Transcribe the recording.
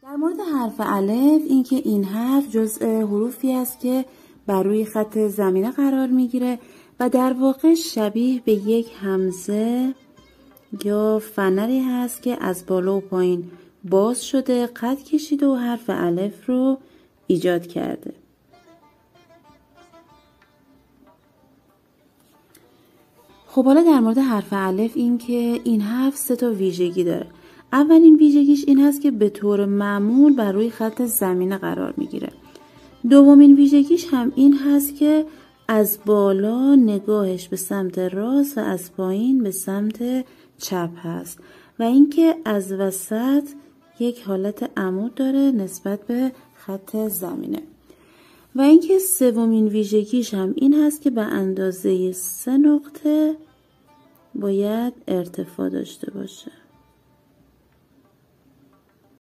در مورد حرف الف اینکه این حرف جزء حروفی است که بر روی خط زمینه قرار میگیره و در واقع شبیه به یک همزه یا فنری هست که از بالا و پایین باز شده، قد کشیده و حرف الف رو ایجاد کرده. خب حالا در مورد حرف الف این که این حرف 3 ویژگی داره. اولین ویژگیش این هست که به طور معمول بر روی خط زمینه قرار میگیره. دومین ویژگیش هم این هست که از بالا نگاهش به سمت راست و از پایین به سمت چپ هست و اینکه از وسط یک حالت عمود داره نسبت به خط زمینه. و اینکه سومین ویژگیش هم این هست که به اندازه 3 نقطه باید ارتفاع داشته باشه.